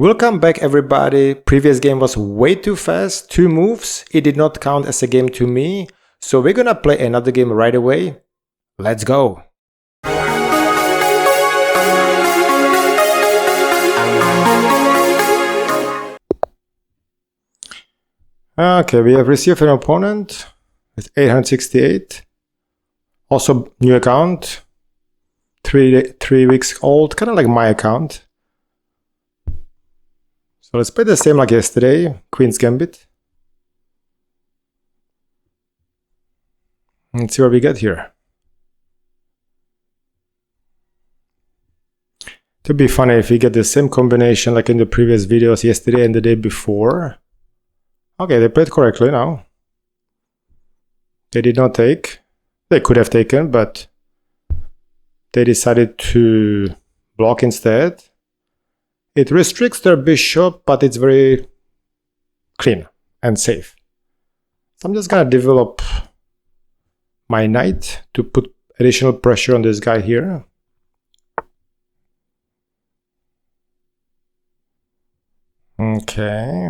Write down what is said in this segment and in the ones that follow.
Welcome back everybody. Previous game was way too fast, 2 moves. It did not count as a game to me. So we're gonna play another game right away. Let's go. Okay, we have received an opponent with 868. Also new account, 3 weeks old, kind of like my account. So let's play the same like yesterday, Queen's Gambit. Let's see what we get here. It would be funny if we get the same combination like in the previous videos yesterday and the day before. Okay, they played correctly now. They did not take. They could have taken, but they decided to block instead. It restricts their bishop, but it's very clean and safe. So I'm just gonna develop my knight to put additional pressure on this guy here. Okay.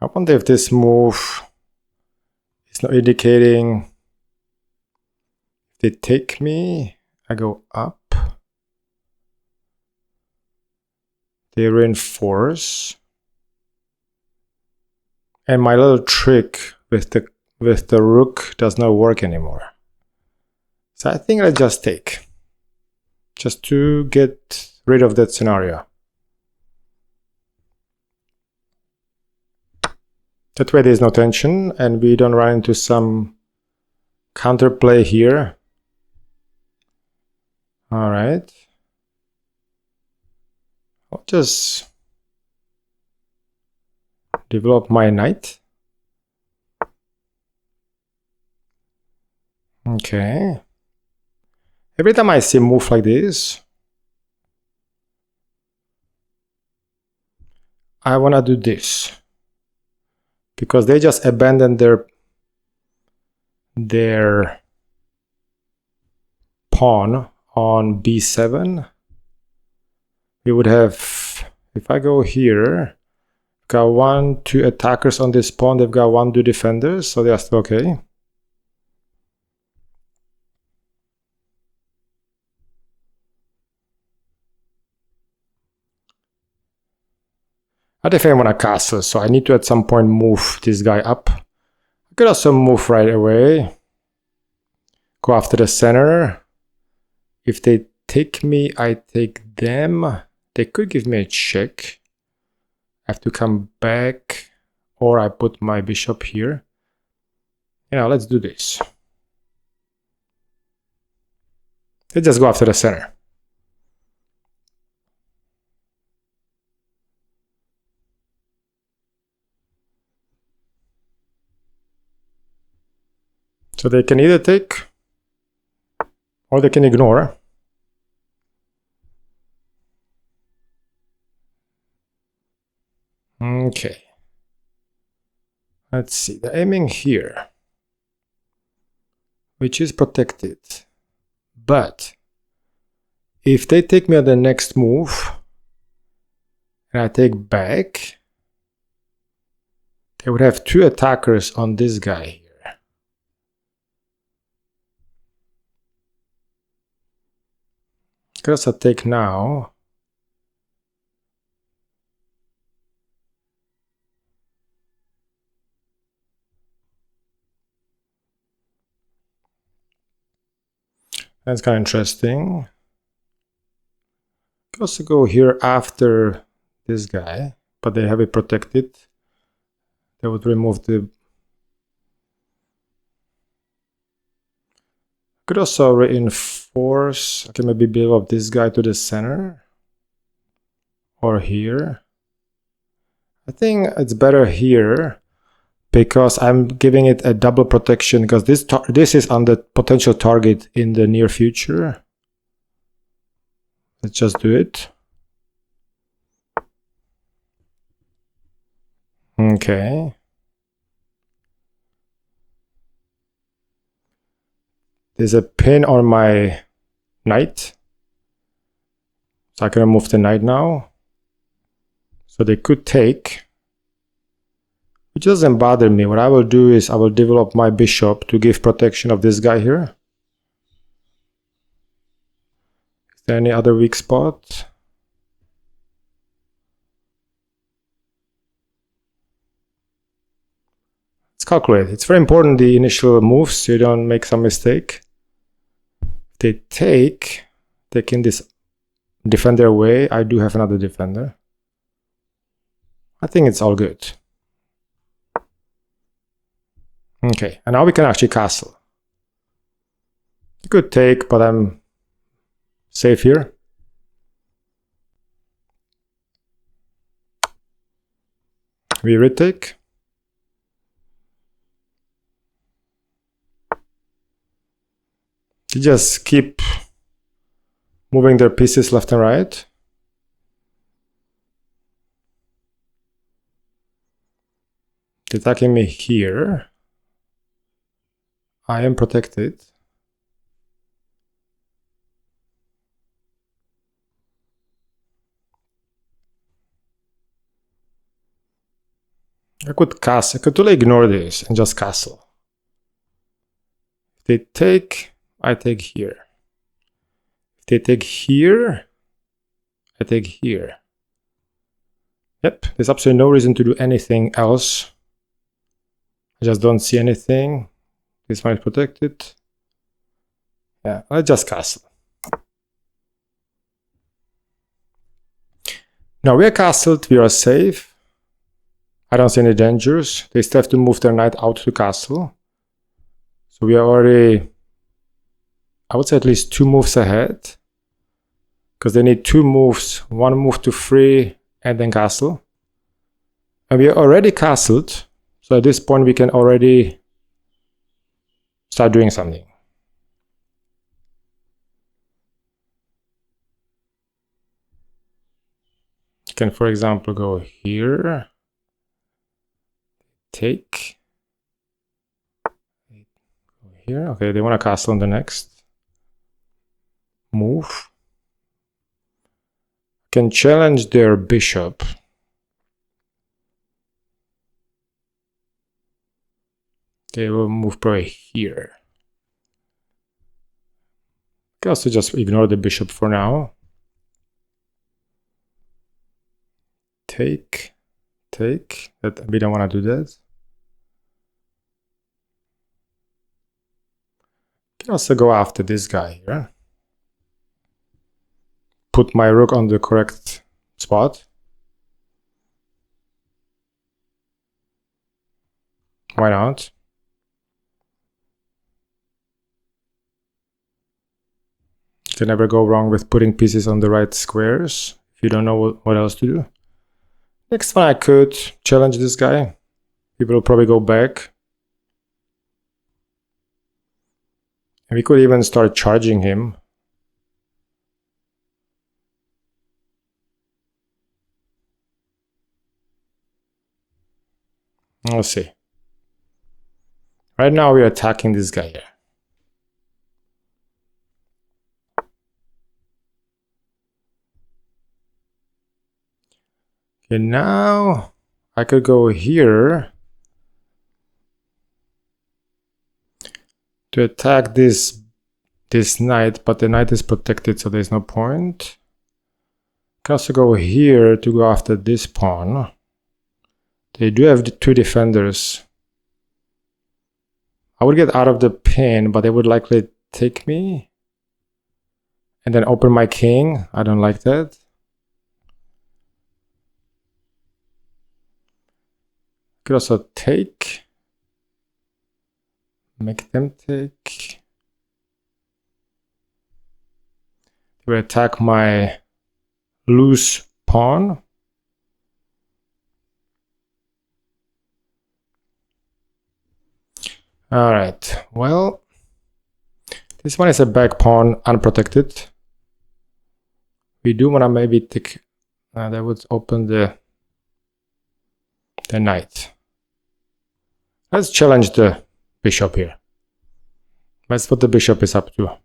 I wonder if this move is not indicating if they take me, I go up. They reinforce. And my little trick with the rook does not work anymore. So I think I just take. Just to get rid of that scenario. That way there's no tension and we don't run into some counterplay here. Alright. I'll just develop my knight. Okay. Every time I see a move like this, I wanna do this. Because they just abandoned their pawn on b7. We would have, if I go here, got 1, 2 attackers on this pawn, they've got 1, 2 defenders, so they are still okay. I definitely want a castle, so I need to at some point move this guy up. I could also move right away. Go after the center. If they take me, I take them. They could give me a check. I have to come back, or I put my bishop here. Let's do this. Let's just go after the center. So they can either take, or they can ignore. Okay. Let's see, they're aiming here, which is protected. But if they take me on the next move, and I take back, they would have 2 attackers on this guy here. Because I take now. That's kind of interesting. I can also go here after this guy, but they have it protected. They would remove the... Could also reinforce. I can maybe build up this guy to the center. Or here. I think it's better here, because I'm giving it a double protection, because this is on the potential target in the near future. Let's just do it. Okay. There's a pin on my knight. So I can remove the knight now. So they could take, which doesn't bother me. What I will do is I will develop my bishop to give protection of this guy here. Is there any other weak spot? Let's calculate. It's very important, the initial moves, so you don't make some mistake. If they take, taking this defender away, I do have another defender. I think it's all good. Okay, and now we can actually castle. You could take, but I'm safe here. We retake. You just keep moving their pieces left and right. They're attacking me here. I am protected. I could castle. I could totally ignore this and just castle. If they take, I take here. If they take here, I take here. Yep, there's absolutely no reason to do anything else. I just don't see anything. This might protect it. Yeah, I'll just castle. Now we are castled, we are safe. I don't see any dangers. They still have to move their knight out to castle. So we are already, I would say, at least 2 moves ahead. Because they need 2 moves, 1 move to free and then castle. And we are already castled. So at this point we can already start doing something. You can, for example, go here. Take. Go here. Okay, they want to castle on the next move. Can challenge their bishop. They will move probably here. You can also just ignore the bishop for now. Take. That we don't want to do that. You can also go after this guy here. Put my rook on the correct spot. Why not? You can never go wrong with putting pieces on the right squares if you don't know what else to do. Next one, I could challenge this guy. People will probably go back. And we could even start charging him. Let's see. Right now we're attacking this guy here. Okay, now I could go here to attack this knight, but the knight is protected, so there's no point. I can also go here to go after this pawn. They do have 2 defenders. I would get out of the pin, but they would likely take me and then open my king. I don't like that. Could also take. Make them take. They will attack my loose pawn. Alright, well, this one is a back pawn, unprotected. We do want to maybe take, that would open the knight. Let's challenge the bishop here. That's what the bishop is up to.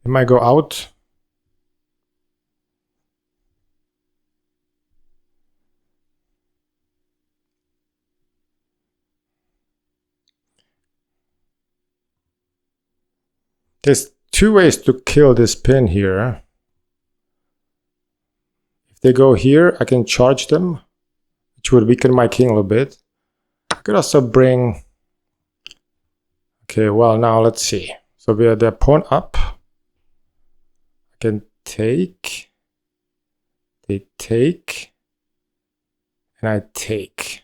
We might go out. There's two ways to kill this pin here. If they go here, I can charge them, which would weaken my king a little bit. I could also bring... Okay, well, now let's see. So we have the pawn up. I can take. They take. And I take.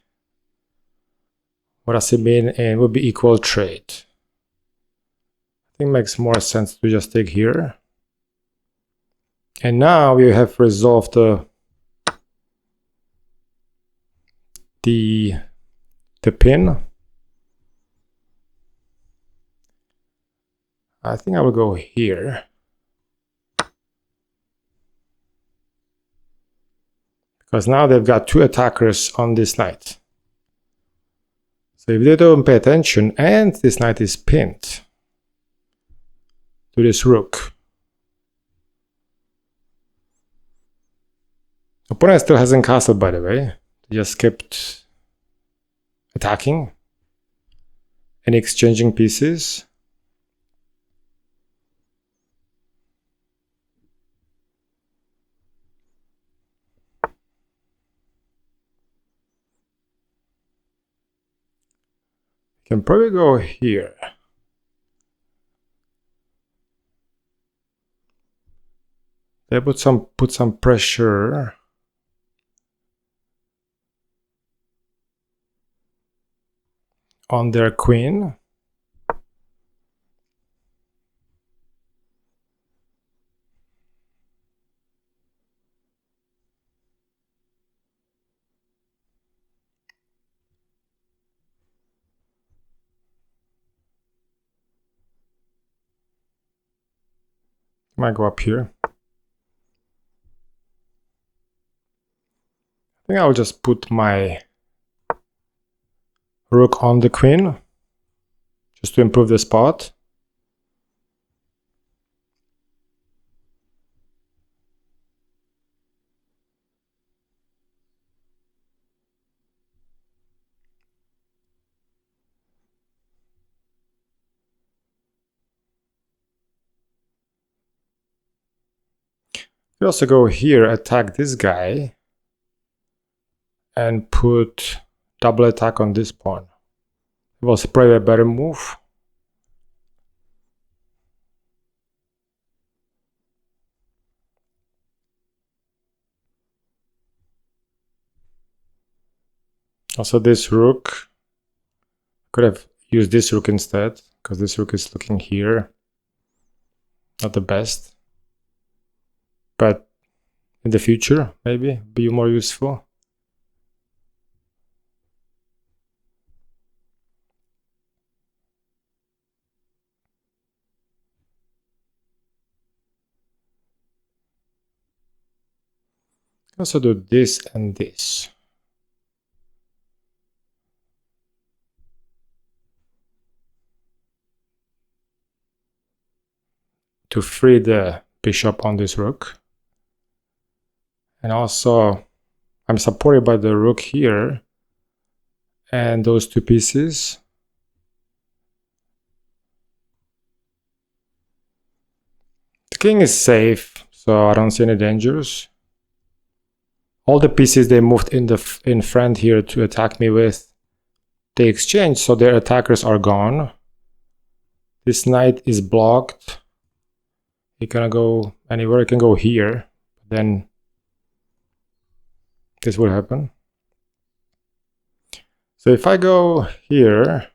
What does it mean? And it would be equal trade. I think it makes more sense to just take here. And now we have resolved the pin. I think I will go here. Because now they've got two attackers on this knight. So if they don't pay attention and this knight is pinned to this rook. Opponent still hasn't castled, by the way. They just kept attacking and exchanging pieces. Can probably go here. They put some pressure on their queen. Might go up here. I think I'll just put my rook on the queen just to improve the spot. You also go here, attack this guy, and put double attack on this pawn. It was probably a better move. Also this rook, could have used this rook instead, because this rook is looking here. Not the best. But in the future, maybe, be more useful. Also do this and this. To free the bishop on this rook. And also, I'm supported by the rook here and those two pieces. The king is safe, so I don't see any dangers. All the pieces they moved in front here to attack me with, they exchanged, so their attackers are gone. This knight is blocked. He cannot go anywhere. He can go here. Then this will happen. So if I go here,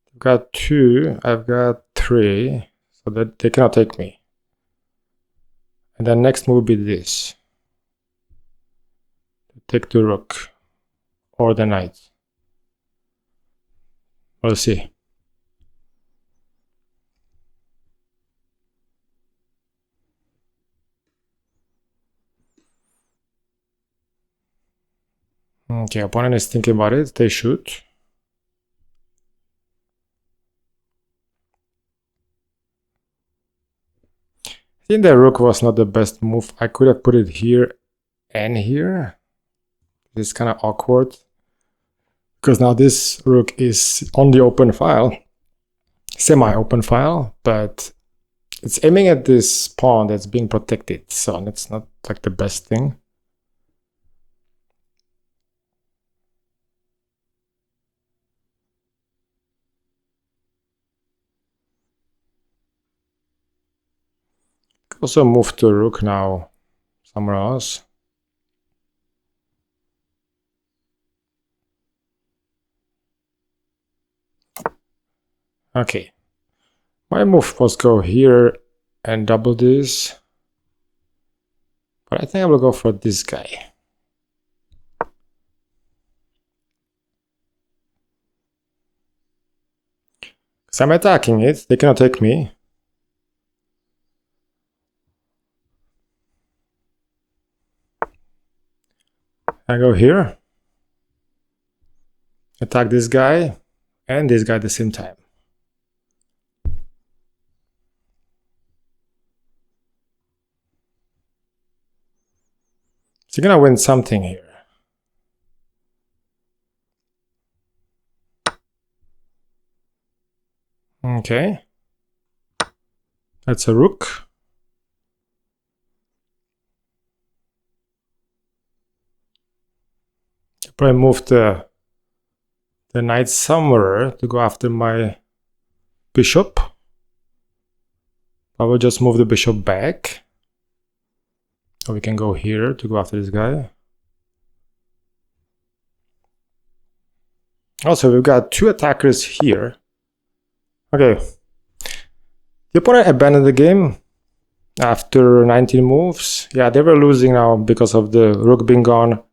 I've got 2, I've got 3, so that they cannot take me. And then next move will be this. Take the rook or the knight. We'll see. Okay, opponent is thinking about it. They shoot. I think the rook was not the best move. I could have put it here and here. It's kind of awkward because now this rook is on the open file. semi-open file, but it's aiming at this pawn that's being protected, so that's not like the best thing. Also move the rook now somewhere else. Okay, my move was go here and double this, but I think I will go for this guy. Because I'm attacking it, they cannot take me. I go here, attack this guy and this guy at the same time. So you're gonna win something here. Okay. That's a rook. Probably move the knight somewhere to go after my bishop. I will just move the bishop back. Or we can go here to go after this guy. Also, we've got two attackers here. Okay. The opponent abandoned the game after 19 moves. Yeah, they were losing now because of the rook being gone.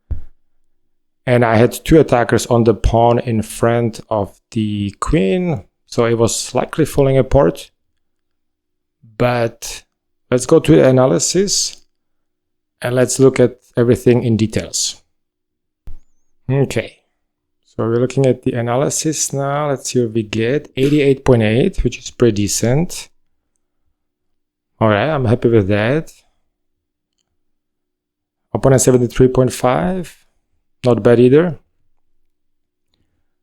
And I had two attackers on the pawn in front of the queen. So it was likely falling apart. But let's go to the analysis. And let's look at everything in details. Okay. So we're looking at the analysis now. Let's see what we get. 88.8, which is pretty decent. Alright, I'm happy with that. Opponent 73.5. Not bad either.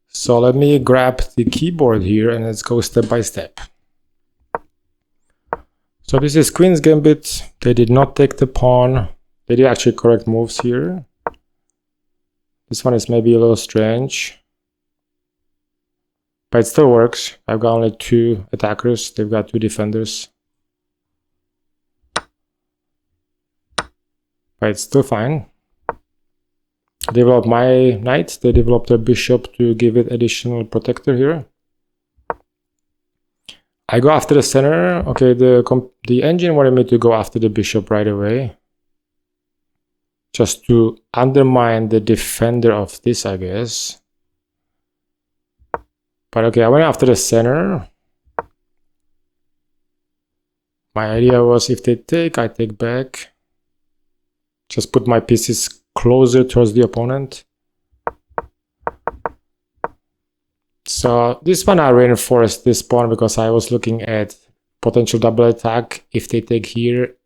So let me grab the keyboard here and let's go step by step. So this is Queen's Gambit. They did not take the pawn. They did actually correct moves here. This one is maybe a little strange. But it still works. I've got only two attackers. They've got two defenders. But it's still fine. I developed my knight. They developed their bishop to give it additional protector here. I go after the center. Okay, the engine wanted me to go after the bishop right away. Just to undermine the defender of this, I guess. But okay, I went after the center. My idea was if they take, I take back. Just put my pieces closer towards the opponent. So this one I reinforced this pawn because I was looking at potential double attack if they take here.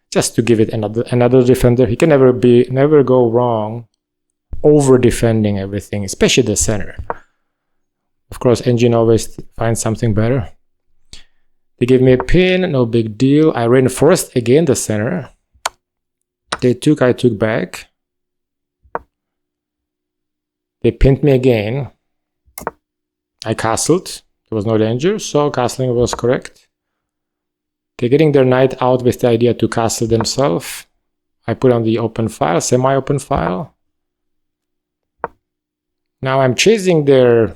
Just to give it another defender. He can never go wrong over defending everything, especially the center. Of course, engine always finds something better. They gave me a pin, no big deal. I reinforced again the center. They took, I took back. They pinned me again. I castled. There was no danger, so castling was correct. They're getting their knight out with the idea to castle themselves. I put on the open file, semi-open file. Now I'm chasing their...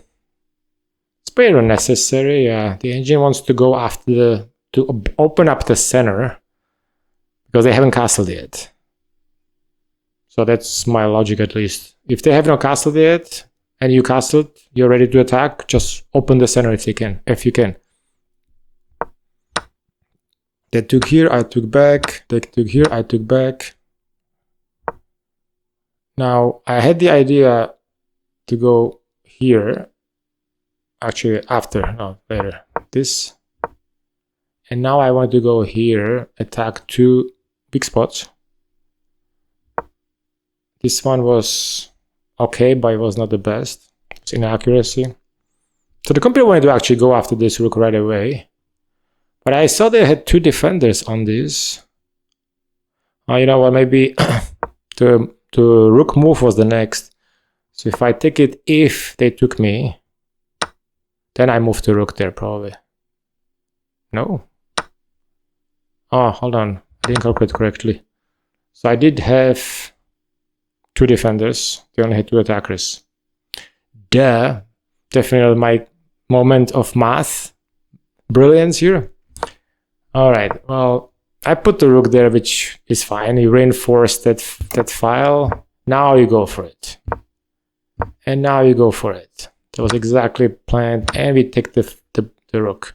It's pretty unnecessary. The engine wants to go after to open up the center because they haven't castled yet. So that's my logic at least. If they have not castled yet and you castled, you're ready to attack, just open the center if you can. They took here, I took back. They took here, I took back. Now, I had the idea to go here. Actually, later. This. And now I want to go here, attack two big spots. This one was okay, but it was not the best. It's inaccuracy. So the computer wanted to actually go after this rook right away. But I saw they had 2 defenders on this. You know what, maybe the rook move was the next. So if I take it, if they took me, then I move the rook there probably. No? Oh, hold on. I didn't calculate correctly. So I did have 2 defenders. They only had 2 attackers. Duh. Definitely my moment of math brilliance here. Alright, well, I put the rook there, which is fine. You reinforce that file. Now you go for it. And now you go for it. That was exactly planned. And we take the rook.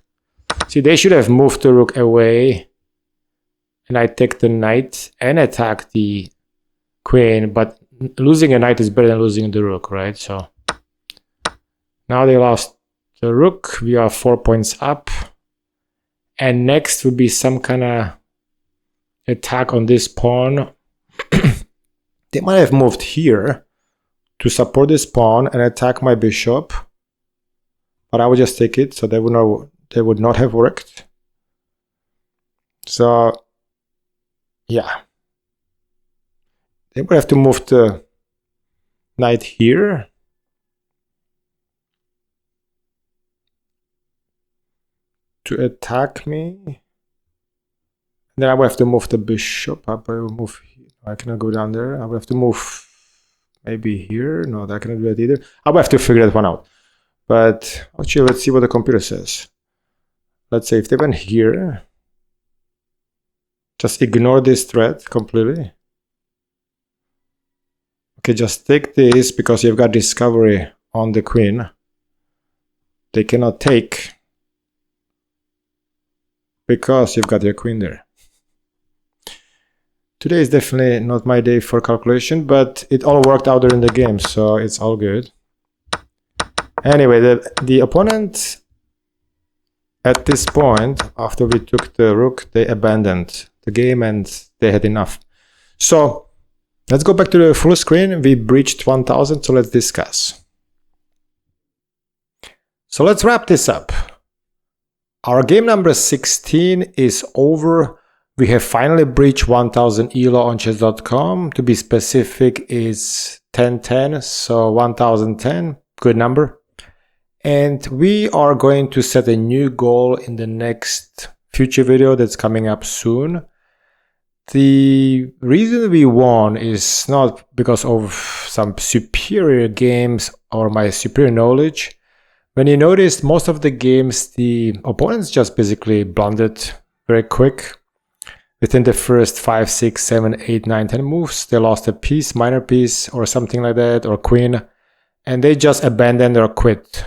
See, they should have moved the rook away. And I take the knight and attack the queen. But losing a knight is better than losing the rook, right? So now they lost the rook. We are 4 points up. And next would be some kind of attack on this pawn. They might have moved here to support this pawn and attack my bishop. But I would just take it, so they would not have worked. So, yeah. They would have to move the knight here. To attack me. Then I would have to move the bishop. I will move here. I cannot go down there. I would have to move maybe here. No, I cannot do that either. I would have to figure that one out. But actually, let's see what the computer says. Let's say if they went here, just ignore this threat completely. Okay, just take this because you've got discovery on the queen. They cannot take because you've got your queen there. Today is definitely not my day for calculation, but it all worked out during the game, so it's all good. Anyway, the opponent at this point, after we took the rook, they abandoned the game and they had enough. So let's go back to the full screen. We breached 1000, so let's discuss. So let's wrap this up. Our game number 16 is over. We have finally breached 1000 Elo on chess.com. To be specific, is 1010, so 1010, good number. And we are going to set a new goal in the next future video that's coming up soon. The reason we won is not because of some superior games or my superior knowledge. When you notice, most of the games, the opponents just basically blundered very quick. Within the first 5, 6, 7, 8, 9, 10 moves, they lost a piece, minor piece, or something like that, or queen, and they just abandoned or quit.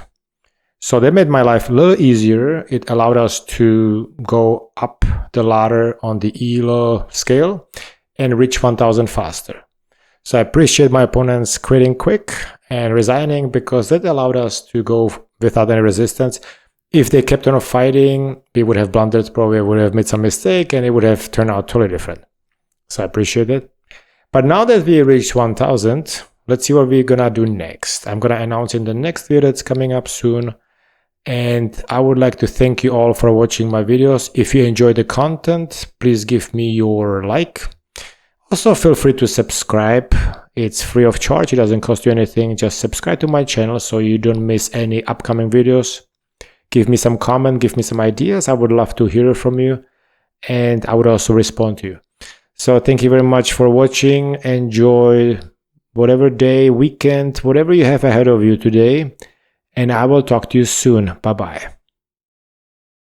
So they made my life a little easier. It allowed us to go up the ladder on the Elo scale and reach 1000 faster. So I appreciate my opponents quitting quick and resigning because that allowed us to go without any resistance. If they kept on fighting, we would have blundered, probably would have made some mistake, and it would have turned out totally different. So I appreciate it. But now that we reached 1000, let's see what we're gonna do next. I'm gonna announce in the next video that's coming up soon. And I would like to thank you all for watching my videos. If you enjoy the content, please give me your like. Also, feel free to subscribe. It's free of charge. It doesn't cost you anything. Just subscribe to my channel so you don't miss any upcoming videos. Give me some comment, give me some ideas. I would love to hear from you. And I would also respond to you. So thank you very much for watching. Enjoy whatever day, weekend, whatever you have ahead of you today. And I will talk to you soon. Bye-bye.